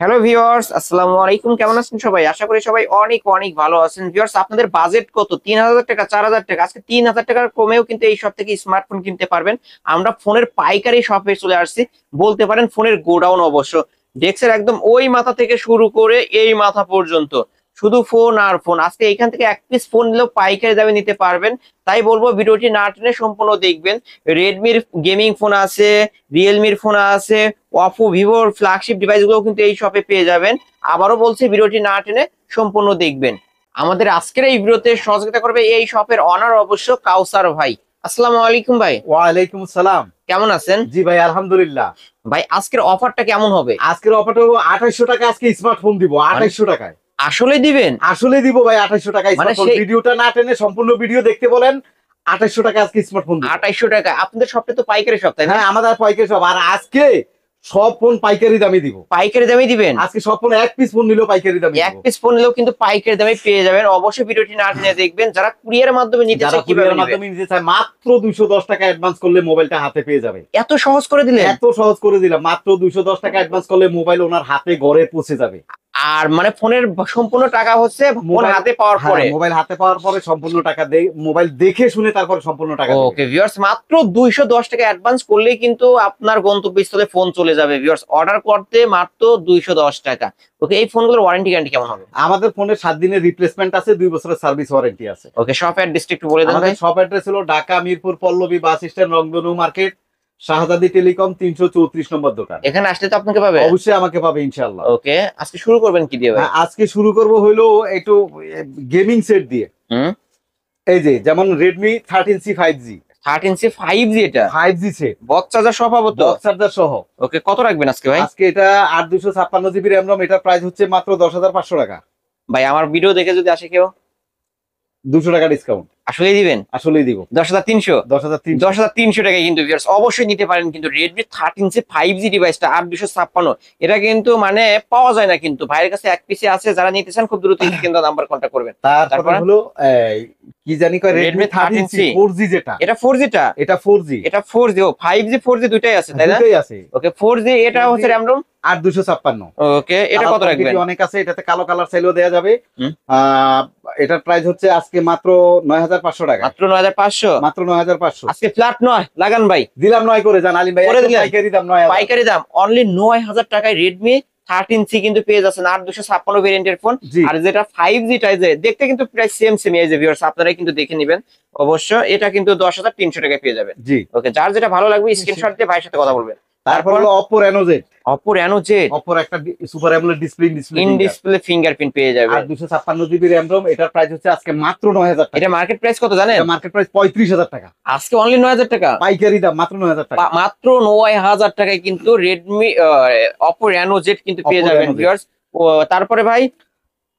Hello viewers, আসসালামু আলাইকুম। কেমন আছেন সবাই? আশা করি সবাই অনেক অনেক ভালো আছেন। ভিউয়ার্স, আপনাদের বাজেট কত? ৩,০০০ টাকা, ৪,০০০ টাকা? আজকে ৩,০০০ টাকার কমেও কিন্তু এই শপ থেকে স্মার্টফোন কিনতে পারবেন। আমরা ফোনের পাইকারি শপে চলে আসছি, বলতে পারেন ফোনের গোডাউন অবশ্য। ডেস্কের একদম ওই মাথা থেকে শুরু করে এই মাথা পর্যন্ত শুধু ফোন আর ফোন। আজকে এখান থেকে এক পিস ফোন নিলেও পাইকারি দামে নিতে পারবেন। তাই বলবো ভিডিওটি না টেনে সম্পূর্ণ দেখবেন। রেডমির গেমিং ফোন আছে, রিয়েলমির ফোন আছে, ওপো ভিভোর ফ্ল্যাগশিপ ডিভাইস গুলো কিন্তু এই শপে পেয়ে যাবেন। আবারও বলছি, ভিডিওটি না টেনে সম্পূর্ণ দেখবেন। আমাদের আজকের এই ভিডিওতে সহযোগিতা করবে এই শপের অনার অবশ্য কাউসার ভাই। আসসালামু আলাইকুম ভাই। ওয়ালাইকুম আসসালাম। কেমন আছেন? জি ভাই, আলহামদুলিল্লাহ। ভাই, আজকের অফারটা কেমন হবে? আজকের অফারটা 2800 টাকা। আজকে স্মার্টফোন দিব 2800 টাকায়। আসলে দিবেন? আসলে দিব ভাই 2800 টাকায় মানে স্মার্টফোন। ভিডিওটা না টেনে সম্পূর্ণ ভিডিও দেখতে বলেন। 2800 টাকা আজকে স্মার্টফোন দিব। 2800 টাকা? আপনাদের শপটা তো পাইকারি শপ, তাই না? হ্যাঁ, আমাদের পাইকারি সব। আর আজকে সব ফোন পাইকারি দামে দিব। পাইকারি দামে দিবেন? আজকে সব ফোন এক পিস ফোন নিলেও পাইকারি দামে এক দিব। পিস ফোন নিলেও কিন্তু পাইকারি দামে পেয়ে যাবেন। অবশ্যই ভিডিওটি না টেনে দেখবেন। যারা কুরিয়ারের মাধ্যমে নিতে যারা চায় কিভাবে কুরিয়ারের নেবে? মাধ্যমে নিতে চায় মাত্র 210 টাকা অ্যাডভান্স করলে মোবাইলটা হাতে পেয়ে যাবে। এত সহজ করে দিলেন? এত সহজ করে দিলাম। মাত্র 210 টাকা অ্যাডভান্স করলে মোবাইল ওনার হাতে ঘরে পৌঁছে যাবে। আর মানে ফোনের সম্পূর্ণ টাকা হচ্ছে ফোন হাতে পাওয়ার পরে? মোবাইল হাতে পাওয়ার পরে সম্পূর্ণ টাকা দেয়। মোবাইল দেখে শুনে তারপরে সম্পূর্ণ টাকা দেবে। ওকে ভিউয়ার্স, মাত্র 210 টাকা অ্যাডভান্স করলেই কিন্তু আপনার গন্তব্যস্থলে ফোন চলে যাবে। ভিউয়ার্স, অর্ডার করতে মাত্র 210 টাকা। ওকে, এই ফোনগুলোর ওয়ারেন্টি গ্যারান্টি কেমন হবে? আমাদের ফোনের 7 দিনের রিপ্লেসমেন্ট আছে, 2 বছরের সার্ভিস ওয়ারেন্টি আছে। ওকে, শপ অ্যাড্রেস একটু বলে দেন ভাই। আমাদের শপ অ্যাড্রেস হলো ঢাকা মিরপুর পল্লবী বাস স্ট্যান্ড, রংধনু মার্কেট, শাহজাদি টেলিকম 334 নম্বর দোকান। এখানে আসলে তো আপনাকে পাবে? অবশ্যই আমাকে পাবে ইনশাআল্লাহ। ওকে, আজকে শুরু করবেন কি দিয়ে ভাই? হ্যাঁ, আজকে শুরু করব হইলো একটু গেমিং সেট দিয়ে। হুম। এই যে যেমন Redmi 13C 5G। 13C 5G? এটা 5G সেট, বক্স চার্জার সহ পাবো তো? বক্স চার্জার সহ। ওকে, কত রাখবেন আজকে ভাই? আজকে এটা 8 256 জিবি র্যাম রম। এটার প্রাইস হচ্ছে মাত্র 10,500 টাকা। ভাই, আমার ভিডিও দেখে যদি আসে কেউ? 200 টাকা ডিসকাউন্ট। আসলেই দিবেন? আসলেই দিব। 10,300? 10,300। 10,300 টাকা কিন্তু ভিউয়ার্স অবশ্যই নিতে পারেন। কিন্তু রেডমি 13C 5G ডিভাইসটা 8 256, এটা কিন্তু মানে পাওয়া যায় না কিন্তু। ভাইয়ের কাছে এক পিসে আছে। যারা নিতে চান খুব দ্রুত কিন্তু নাম্বার কন্ট্যাক্ট করবেন। তারপরে হলো কি জানি কয় Redmi Redmi 13C 4G যেটা। এটা 4G টা? এটা 4G। এটা 4G? ও 5G 4G দুইটাই আছে তাই না? দুটোই আছে। ওকে, 4G এটা হচ্ছে র‍্যাম রম। 8 256। ওকে, এটা কত রাখবেন? অনেক আছে, এটাতে কালো কালার চাইলেও দেয়া যাবে। হুম। এটার প্রাইস হচ্ছে আজকে মাত্র 9,500 টাকা। মাত্র 9,500? মাত্র 9,500। আজকে ফ্ল্যাট 9 লাগান ভাই। দিলাম 9 করে, জান আলিম ভাই। করে একদম দিলেন? পাইকারি দাম 9,000। পাইকারি দাম অনলি 9,000 টাকায় রেডমি 13C কিন্তু পেয়ে যাচ্ছেন 8 256 ভেরিয়েন্টের ফোন। জি। আর যেটা 5G টা যে দেখতে কিন্তু প্রায় সেম সেম, এই যে ভিউয়ার্স আপনারা কিন্তু দেখে নেবেন অবশ্য। এটা কিন্তু 10,300 টাকায় পেয়ে যাবেন। জি। ওকে, যার যেটা ভালো লাগবে স্ক্রিনশট দিয়ে ভাইয়ের সাথে কথা বলবেন। তারপর হলো Oppo Reno Z। Oppo Reno Z Oppo একটা super AMOLED display in display fingerprint পেয়ে যাবে। আর 256 জিবি র্যাম রম। এটার প্রাইস হচ্ছে আজকে মাত্র 9,000 টাকা। এটা মার্কেট প্রাইস কত জানেন? মার্কেট প্রাইস 35,000 টাকা। আজকে অনলি 9,000 টাকা পাইকারি দাম মাত্র 9,000 টাকা। মাত্র 9,000 টাকায় কিন্তু রেডমি Oppo Reno Z কিন্তু পেয়ে Oppo যাবেন Reno Z। ভিউয়ার্স। তারপরে ভাই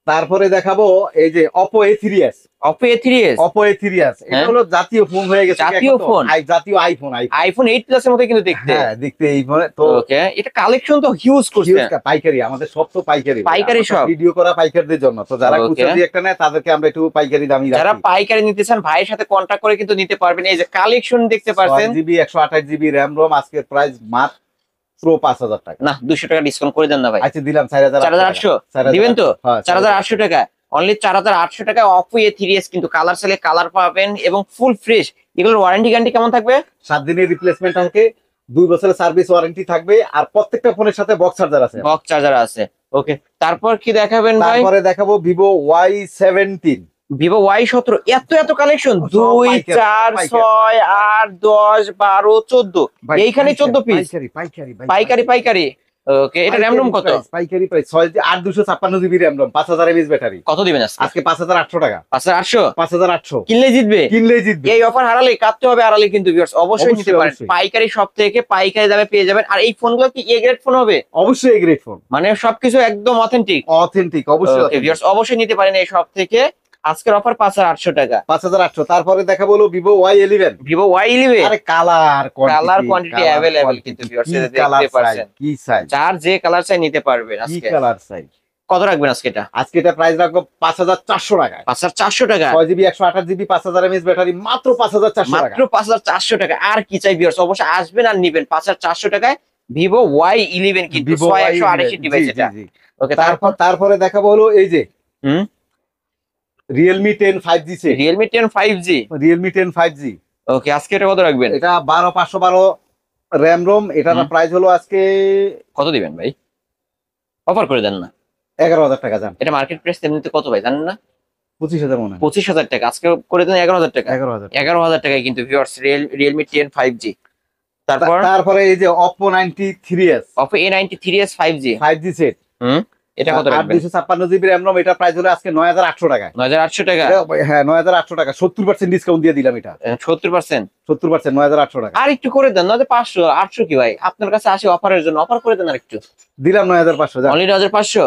তারপরে দেখাবো এই যে Oppo A3s। Oppo A3s? Oppo A3s এটা হ্যাঁ। হলো জাতীয় ফোন হয়ে গেছে। জাতীয় এখন তো ফোন? জাতীয় আইফোন। আইফোন 8 প্লাস এর মতো কিন্তু দেখতে। হ্যাঁ, দেখতে এই ফোনে তো ওকে, এটা কালেকশন তো হিউজ করছে। পাইকারি। আমাদের সব তো পাইকারি। পাইকারি সব? ভিডিও করা পাইকারদের জন্য। তো যারা Okay. খুচরা দিয়ে একটা নেয় তাদেরকে আমরা একটু পাইকারি দামই যারা রাখি। পাইকারি নিতে চান ভাইয়ের সাথে কন্টাক্ট করে কিন্তু নিতে পারবেন। এই যে কালেকশন দেখতে পাচ্ছেন। 6GB 128 GB RAM ROM. আজকের প্রাইস মাত্র 5,000 টাকা। না, 200 টাকা ডিসকাউন্ট করে দেন না ভাই। আচ্ছা, দিলাম 4,800। 4,800 দিবেন তো? হ্যাঁ, 4,800 টাকা অনলি। 4,800 টাকা Oppo A3s কিন্তু কালার চাইলে কালার পাবেন এবং ফুল ফ্রেশ। এগুলোর ওয়ারেন্টি গ্যারান্টি কেমন থাকবে? 7 দিনের রিপ্লেসমেন্ট থাকে, 2 বছরের সার্ভিস ওয়ারেন্টি থাকবে। আর প্রত্যেকটা ফোনের সাথে বক্স চার্জার আছে। বক্স চার্জার আছে। ওকে, তারপর কি দেখাবেন ভাই? তারপরে দেখাবো Vivo Y17। Vivo Y17? এত এত কালেকশন? সব 2 পাইকারি, 4 পাইকারি। 6 8 10 12 14 এইখানে 14 পিস পাইকারি পাইকারি। ওকে, এটা র‍্যাম রম কত? পাইকারি price 8 256 GB RAM ROM, 5000 mAh battery. কত দিবেন আজকে? আজকে 5,800 টাকা। 5,800? 5,800 কিনলে জিতবে? কিনলেই জিতবে। এই অফার হারালে কাটতে হবে আড়ালে কিন্তু ভিউয়ার্স অবশ্যই নিতে অবশ্যই, পারেন। অবশ্যই। পাইকারি শপ থেকে পাইকারি দামে পেয়ে যাবেন। আর এই ফোনগুলো কি এ গ্রেড ফোন হবে? অবশ্যই এই গ্রেড ফোন, মানে সবকিছু একদম অথেন্টিক? অথেন্টিক, অবশ্যই ওকে authentic। ভিউয়ার্স, অবশ্যই নিতে পারেন এই শপ থেকে। আজকের অফার 5,800 টাকা। 5,800। তারপরে দেখাবো হলো Vivo Y11। Vivo Y11? আরে কালার কোয়ান্টিটি अवेलेबल কিন্তু ভিউয়ার্স, এটা দেখতে পাচ্ছেন। কি সাইজ, যার যে কালার চাই নিতে পারবেন কি আজকে। Colour size. কত রাখবেন আজকে এটা? আজকে এটা প্রাইস রাখবো 5,400 টাকা। 5,400 টাকা? 6GB 128GB 5000 mAh ব্যাটারি, মাত্র 5,400 টাকা। মাত্র 5,400 টাকা। আর কি চাই ভিউয়ার্স, অবশ্যই আসবেন আর নিবেন 5,400 টাকায় ভিভো Y11 কিন্তু Vivo 6128 Y11 ডিভাইস জি, এটা। জি, জি। ওকে, তারপর তারপরে দেখাবো হলো এই যে হুম Realme 10 5G set. Realme 10 5G। Realme 10 5G ওকে, আজকে এটা কত রাখবেন? এটা 12512 র্যাম রোম। এটার হুম। প্রাইস হলো আজকে কত দিবেন ভাই? অফার করে দেন না। 11,000 টাকা। জান এটা মার্কেট প্রাইস এমনিতে কত ভাই জানেন না? 25,000 মনে হয়। 25,000 টাকা, আজকে করে দেন 11,000 টাকা। 11,000 টাকা। 11,000 টাকায় কিন্তু ভিউয়ার্স Realme 10 5G। তারপর তারপরে এই যে Oppo 93s Oppo A93s 5G। 5G set হুম, এটা কত রাখবেন? 8 256 জিবি র্যাম রোম। এটার প্রাইস হলো আজকে 9,800 টাকা। 9,800 টাকা। হ্যাঁ 9,800 টাকা, 70% ডিসকাউন্ট দিয়ে দিলাম এটা। 70%। 70% 9,800 টাকা আর একটু করে দেন, নয়তো 500 800 কি ভাই, আপনার কাছে আসে অফারের জন্য, অফার করে দেন আর একটু। দিলাম 9,500। অনলি 9,500।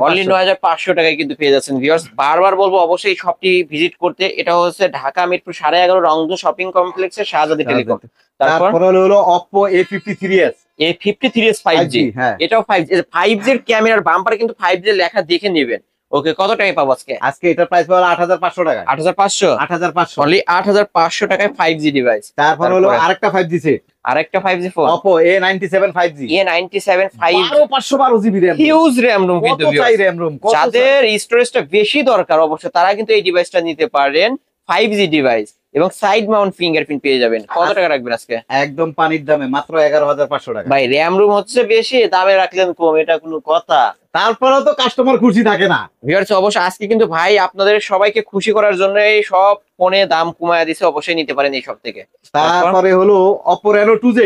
অনলি 9,500 9,500 টাকায় কিন্তু পেয়ে যাচ্ছেন ভিউয়ার্স। বারবার বলবো অবশ্যই এই শপটি ভিজিট করতে। এটা হচ্ছে ঢাকা মিরপুর 11.5 রংধনু শপিং কমপ্লেক্সের শাহজাদি টেলিকম। তারপর তারপরে হলো Oppo A53s A53s 5G। 5G হ্যাঁ। এটাও 5G। 5G এর ক্যামেরার বাম্পারে কিন্তু 5G এর লেখা দেখে নেবেন। ওকে, কত টাকায় পাবো আজকে? আজকে এটার প্রাইস হলো 8,500 টাকা। 8,500। 8,500। অনলি 8,500 টাকায় 5G ডিভাইস। তারপর হলো আরেকটা 5G সেট আরেকটা 5G phone Oppo A97 5G A97 5G। 512 GB RAM. Huge RAM room কত কিন্তু চাই viewers। RAM ROM? যাদের স্টোরেজটা বেশি দরকার অবশ্যই তারা কিন্তু এই ডিভাইসটা নিতে পারেন। 5G ডিভাইস এবং সাইড মাউন্ট ফিঙ্গারপ্রিন্ট পেয়ে যাবেন। কত টাকা রাখবেন আজকে? একদম পানির দামে মাত্র 11,500 টাকা। ভাই র্যাম রুম হচ্ছে বেশি, দামে রাখলেন কম, এটা কোনো কথা? তারপরেও তো কাস্টমার খুশি থাকে না। ভিউয়ার্স অবশ্যই আজকে কিন্তু ভাই আপনাদের সবাইকে খুশি করার জন্য এই সব ফোনে দাম কমায় দিছে, অবশ্যই নিতে পারেন এই সব থেকে। তারপরে হলো Oppo Reno 2Z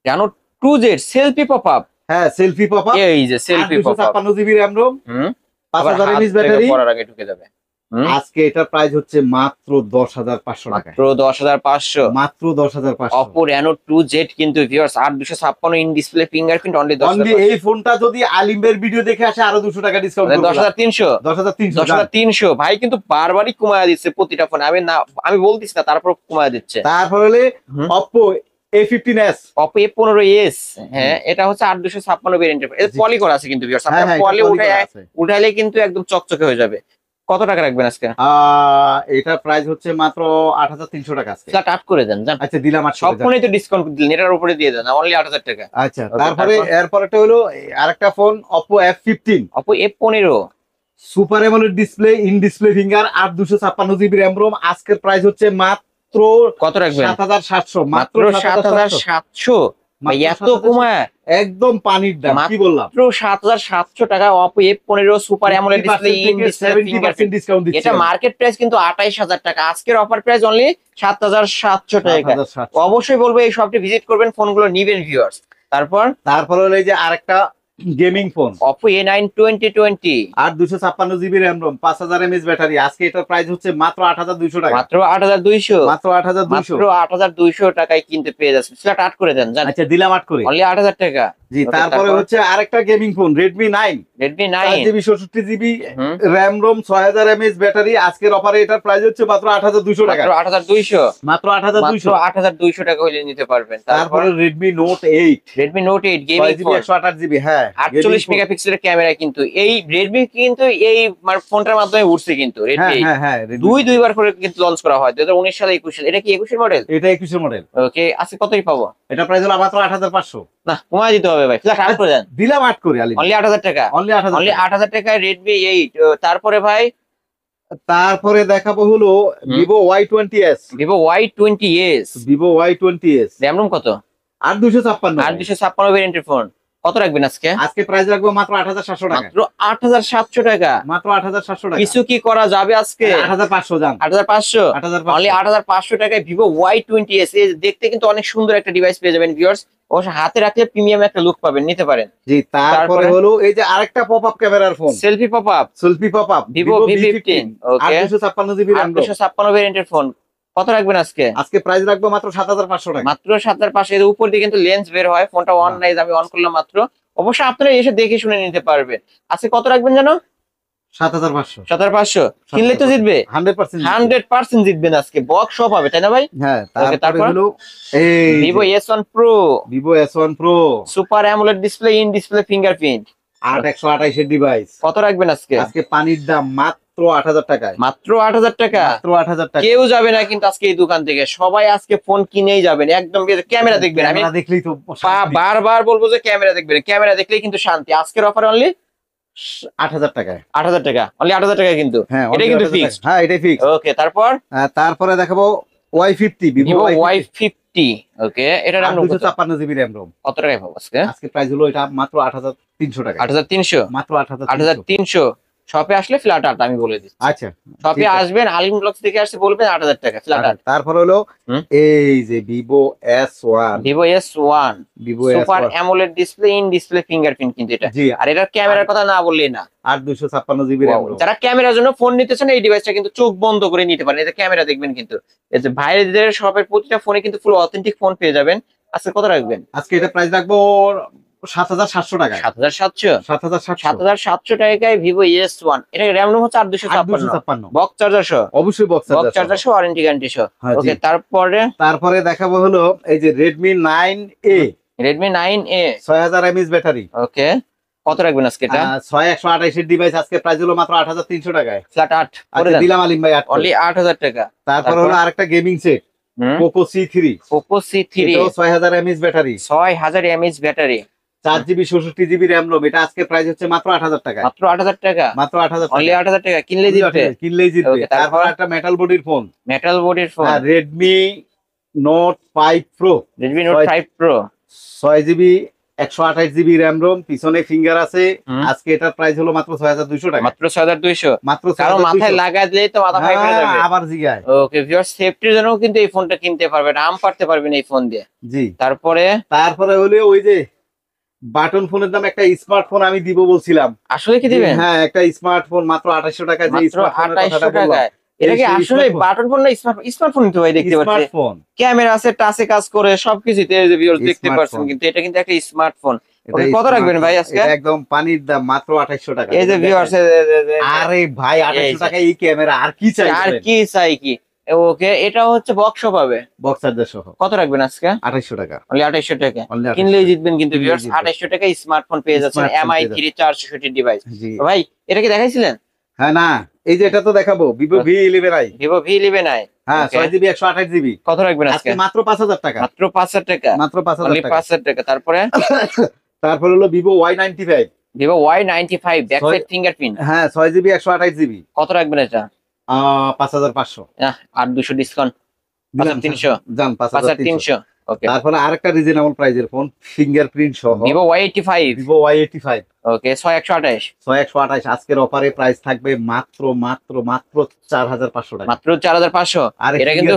জানো 2Z সেলফি পপ আপ। হ্যাঁ সেলফি পপ আপ। এই যে selfie pop up. 256 GB RAM ROM, hmm, 5000 mAh battery. পড়ার আগে ঢুকে যাবে। আজকে এটার প্রাইস হচ্ছে মাত্র 10,500 টাকা। মাত্র 10,500। মাত্র 10,500। Oppo Reno 2Z কিন্তু viewers 8 256 in display fingerprint only 10,000। এই ফোনটা যদি আলিমের ভিডিও দেখে আসে আরো 200 টাকা ডিসকাউন্ট করব। 10,300। 10,300। 10,300 ভাই কিন্তু বারবারই কমায় দিচ্ছে প্রতিটা ফোনে। আমি বলতিস না, তারপর কমায় দিচ্ছে। তারপর হলে Oppo A15s Oppo A15s। হ্যাঁ, এটা হচ্ছে 8 256 ভেরিয়েন্টের। এটা পলি করা আছে কিন্তু ভিউয়ার্স, আপনারা পলি উঠাইলে কিন্তু একদম চকচকে হয়ে যাবে। কত টাকা রাখবেন আজকে? এটা প্রাইস হচ্ছে মাত্র 8,300 টাকা আজকে। ফ্ল্যাট 8 করে দেন জান। আচ্ছা দিলাম 800 সব টাকা। ফোনে তো ডিসকাউন্ট দিলেন, এটার উপরে দিয়ে দেন অনলি 8,000 টাকা। আচ্ছা তারপরে এরপরটা হলো আরেকটা phone Oppo F15 Oppo F15 super AMOLED display in display finger 8 256 GB RAM Rome. আজকের প্রাইস হচ্ছে মাত্র কত রাখবেন? 7,700। মাত্র 7,700 ভাই, এত কমায়? একদম পানির দাম। কি বললাম? মাত্র 7,700 টাকা Oppo F15 super AMOLED display in display 70% discount দিচ্ছে। এটা মার্কেট প্রাইস কিন্তু 28,000 টাকা, আজকের অফার প্রাইস অনলি 7,700 টাকা। অবশ্যই বলবো এই শপটি ভিজিট করবেন, ফোনগুলো নিবেন ভিউয়ার্স। তারপর হলো এই যে আরেকটা gaming phone Oppo A9 2020 8 256 GB RAM Rome, 5000 mAh battery. আজকে এটার প্রাইস হচ্ছে মাত্র 8,200 টাকা। মাত্র 8,200। মাত্র 8,200। মাত্র 8,200 টাকায় কিনতে পেয়ে যাচ্ছে। ফ্ল্যাট 8 করে দেন জান। আচ্ছা দিলাম 8 করে। অনলি 8,000 টাকা। জি তারপরে হচ্ছে আরেকটা gaming phone Redmi 9 4GB 64GB RAM ROM, 6000 mAh battery. আজকের অফারে এটার প্রাইস হচ্ছে মাত্র 8,200 টাকা। মাত্র 8,200। মাত্র 8,200। 8,200 টাকা হইলে নিতে পারবেন। তারপরে Redmi Note 8 gaming phone 128GB হ্যাঁ 48 মেগাপিক্সেলের ক্যামেরা কিন্তু এই Redmi কিন্তু এই ফোনটার মাধ্যমে উঠছে কিন্তু Redmi। হ্যাঁ দুইবার করে কিন্তু লঞ্চ করা হয় 2019 সালে 21 সালে। এটা কি 21 এর মডেল? এটা 21 এর মডেল। ওকে, আজকে কতই পাবো? এটা প্রাইস হলো মাত্র 8,500। না, কমায় দিতে হবে ভাই, ফ্ল্যাট 8 করে দেন। দিলাম 8 করে আলি। অনলি 8,000 টাকা। অনলি 8,000 টাকায় Redmi 8। তারপরে ভাই তারপরে দেখাবো হলো Vivo Y20s। Vivo Y20s। Vivo Y20s RAM ROM কত? 8 256। 8 256 ভেরিয়েন্টের ফোন। কত রাখবেন আজকে? আজকে প্রাইস রাখবো মাত্র 8,700 টাকা। মাত্র 8,700 টাকা। মাত্র 8,700 টাকা। কিছু কি করা যাবে আজকে? 8,500 জান। 8,500। অনলি 8,500 টাকায় Vivo Y20s। দেখতে কিন্তু অনেক সুন্দর একটা ডিভাইস পেয়ে যাবেন ভিউয়ার্স। অবশ্য হাতে রাখলে প্রিমিয়াম একটা লুক পাবেন, নিতে পারেন। জি তারপরে হলো এই যে আরেকটা পপআপ ক্যামেরার phone selfie pop up Vivo V15 okay 8 256GB RAM ROM. 856 ভেরিয়েন্টের ফোন। কত রাখবেন আজকে? আজকে প্রাইস রাখবো মাত্র 7,500 টাকা। মাত্র 7,500। এর উপর দিয়ে কিন্তু লেন্স বের হয়, ফোনটা অন নাই, আমি অন করলাম মাত্র। অবশ্য আপনারা এসে দেখে শুনে নিতে পারবেন। আজকে কত রাখবেন জানো? 7,500। 7,500 কিনলে তো জিতবে। 100% জিতবেন আজকে। বক্স সব হবে, তাই না ভাই? হ্যাঁ তারপরে হলো এই Vivo S1 Pro Vivo S1 Pro super AMOLED display in display fingerprint 8 128 এর ডিভাইস। কত রাখবেন আজকে? আজকে পানির দাম মাত্র মাত্র 8,000 টাকায়। মাত্র 8,000 টাকা। মাত্র 8,000 টাকা। কেউ যাবে না কিন্তু আজকে এই দোকান থেকে, সবাই আজকে ফোন কিনেই যাবেন। একদম ক্যামেরা দেখবেন, আমি ক্যামেরা দেখলেই তো শান্তি। বারবার বলবো যে ক্যামেরা দেখবেন, ক্যামেরা দেখলেই কিন্তু শান্তি। আজকের অফার অনলি 8,000 টাকায়। 8,000 টাকা, অনলি 8,000 টাকা কিন্তু। হ্যাঁ, এটা কিন্তু ফিক্সড। হ্যাঁ, এটাই ফিক্স। ওকে, তারপর তারপরে দেখাবো Y50, Vivo Y50। ওকে, এটা RAM 256 জিবি RAM ROM। কত টাকায় পাবো আজকে? আজকে প্রাইস হলো এটা মাত্র 8,300 টাকা। 8,300। মাত্র 8,300। 8,300। শপে আসলে ফ্ল্যাট 8, আমি বলে দিচ্ছি। আচ্ছা, শপে আসবেন, আলিম ব্লগস থেকে আসছে, বলবেন 8,000 টাকা ফ্ল্যাট 8। তারপর হলো এই যে Vivo S1। Vivo S1 Vivo super S1 AMOLED display, in display fingerprint কিন্তু এটা। জি। আর এটার ক্যামেরার কথা না বললেই না। 256 জিবি RAM ROM। যারা ক্যামেরার জন্য ফোন নিতেছেন এই ডিভাইসটা কিন্তু চোখ বন্ধ করে নিতে পারেন। এতে ক্যামেরা দেখবেন কিন্তু, এই যে ভাইদের শপের প্রতিটা ফোনে কিন্তু ফুল অথেন্টিক ফোন পেয়ে যাবেন। আজকে কত রাখবেন? আজকে এটা প্রাইস রাখবো 7,700 টাকা। 7,700। 7,700। 7,700 টাকায় Vivo S1। এটা RAM ROM হচ্ছে 8,256। বক্স চার্জার সহ। অবশ্যই বক্স বক্স চার্জার সহ, ওয়ারেন্টি গ্যারান্টি সহ। ওকে, তারপরে দেখাবো হলো এই যে Redmi 9A। Redmi 9A 6000 mAh battery. Okay, কত রাখবেন আজকে এটা? 6128 এর ডিভাইস আজকে প্রাইস হলো মাত্র 8,300 টাকায়। ফ্ল্যাট 8 করে আজকে দেন। দিলাম আলিম ভাই 8, অনলি 8,000 টাকা। তারপর হলো আরেকটা gaming set Poco C3। Poco C3 এটাও 6000 mAh battery. 6000 mAh battery, 4GB 64GB RAM ROM। এটা আজকে প্রাইস হচ্ছে মাত্র 8,000 টাকা। মাত্র 8,000 টাকা। মাত্র 8,000 অনলি 8,000 টাকা, কিনলেই জিতবে। কিনলেই জিতবে। Okay, তারপর একটা মেটাল বডির ফোন, মেটাল বডির phone Redmi Note 5 Pro। Redmi Note 5 Pro 6GB 128GB RAM ROM, পিছনে ফিঙ্গার আছে। আজকে এটার প্রাইস হলো মাত্র 6,200 টাকা। মাত্র 6,200। মাত্র কারণ মাথায় লাগায় দিলেই তো মাথা ফাই করে যাবে। আবার জিগায়। ওকে ভিউয়ার, সেফটির জন্য কিন্তু এই ফোনটা কিনতে পারবেন, আম পারতে পারবেন এই ফোন দিয়ে। জি। তারপরে হলো ওই যে বাটন ফোনের দাম একটা স্মার্টফোন আমি দিব বলছিলাম। আসলে কি দিবেন? হ্যাঁ, একটা স্মার্টফোন মাত্র 2800 টাকা। যে মাত্র 2800 টাকায়। এটা কি আসলে বাটন ফোন না স্মার্টফোন? তো ভাই দেখতে পাচ্ছেন স্মার্টফোন, ক্যামেরা আছে, টাচে কাজ করে, সবকিছুতে ভিউয়ার দেখতে পাচ্ছেন কিন্তু এটা কিন্তু একটা স্মার্টফোন। ওকে, কত রাখবেন ভাই আজকে? এটা একদম পানির দাম, মাত্র 2800 টাকা। এই যে ভিউয়ার্স, আরে ভাই 2800 টাকা এই ক্যামেরা, আর কি চাই? আর কি চাই কি? ওকে, এটা হচ্ছে বক্সও পাবে, বক্স চার্জার সহ। কত রাখবেন আজকে? 2800 টাকা। অনলি 2800 টাকা। কিনলেই জিতবেন কিন্তু ভিউয়ার্স, 2800 টাকায় স্মার্টফোন পেয়ে যাচ্ছেন, MI 3 460 ডিভাইস। ভাই এটা কি দেখাইছিলেন? হ্যাঁ, না, এই যে এটা তো দেখাবো, Vivo V11i। Vivo V11i, হ্যাঁ, 6GB 128GB। কত রাখবেন আজকে? মাত্র 5000 টাকা। মাত্র 5000 টাকা। মাত্র 5000 টাকা। 5000 টাকা। তারপর হলো Vivo Y95। Vivo Y95 back side fingerprint. হ্যাঁ, 6GB 128GB। কত রাখবেন এটা? 5500। আর 200 ডিসকাউন্ট, 5300। জান 5300। ওকে, তারপরে আরেকটা রিজনেবল প্রাইজের ফোন, ফিঙ্গারপ্রিন্ট সহ, Vivo Y85। Vivo Y85। ওকে, 6128। 6128। আজকের অফারে প্রাইস থাকবে মাত্র 4500 টাকা। মাত্র 4500। আর এটা কিন্তু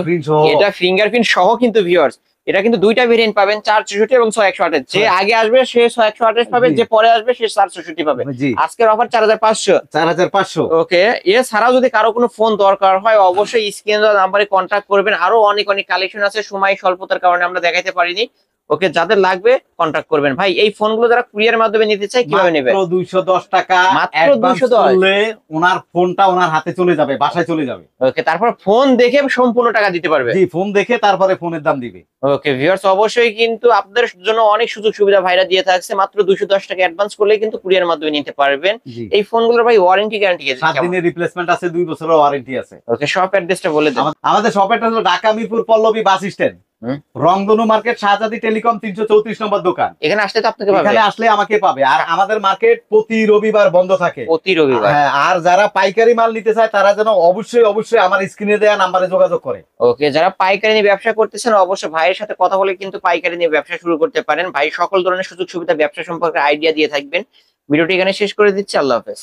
এটা ফিঙ্গারপ্রিন্ট সহ কিন্তু ভিউয়ার্স, এটা কিন্তু দুইটা ভেরিয়েন্ট পাবেন, 464 এবং 6128। যে আগে আসবে সে 6128 পাবে, যে পরে আসবে সে 464 পাবে। আজকের অফার 4500। 4500। ওকে, এছাড়াও যদি কারো কোনো ফোন দরকার হয় অবশ্যই স্ক্রিনে দেওয়া নাম্বারে কন্ট্যাক্ট করবেন। আরো অনেক অনেক কালেকশন আছে, সময় স্বল্পতার কারণে আমরা দেখাইতে পারিনি। ওকে, যাদের লাগবে কন্ট্যাক্ট করবেন। ভাই এই ফোনগুলো যারা কুরিয়ার মাধ্যমে নিতে চায় কিভাবে নেবে? মাত্র 210 টাকা। মাত্র 210 করলে ওনার ফোনটা ওনার হাতে চলে যাবে, বাসায় চলে যাবে। ওকে, তারপর ফোন দেখে সম্পূর্ণ টাকা দিতে পারবে। জি, ফোন দেখে তারপরে ফোনের দাম দিবে। ওকে ভিউয়ার্স, অবশ্যই কিন্তু আপনাদের জন্য অনেক সুযোগ সুবিধা ভাইরা দিয়ে থাকছে। মাত্র 210 টাকা অ্যাডভান্স করলে কিন্তু কুরিয়ার মাধ্যমে নিতে পারবেন। এই ফোনগুলোর ভাই ওয়ারেন্টি গ্যারান্টি আছে? 7 দিনের রিপ্লেসমেন্ট আছে, 2 বছরের ওয়ারেন্টি আছে। ওকে, শপ অ্যাড্রেসটা বলে দেন। আমাদের শপ অ্যাড্রেস হলো ঢাকা মিরপুর পল্লবী বাস স্ট্যান্ড, রংধনু মার্কেট, শাহজাদি টেলিকম 334 নম্বর দোকান। এখানে আসলে তো আপনাকে পাবে। এখানে আসলে আমাকে পাবে। আর আমাদের মার্কেট প্রতি রবিবার বন্ধ থাকে। প্রতি রবিবার। হ্যাঁ, আর যারা পাইকারি মাল নিতে চায় তারা যেন অবশ্যই আমার স্ক্রিনে দেওয়া নাম্বারে যোগাযোগ করে। ওকে, যারা পাইকারি নিয়ে ব্যবসা করতেছেন অবশ্যই ভাইয়ের সাথে কথা বলে কিন্তু পাইকারি নিয়ে ব্যবসা শুরু করতে পারেন। ভাই সকল ধরনের সুযোগ সুবিধা ব্যবসা সম্পর্কে আইডিয়া দিয়ে থাকবেন। ভিডিওটি এখানে শেষ করে দিচ্ছি। আল্লাহ হাফেজ।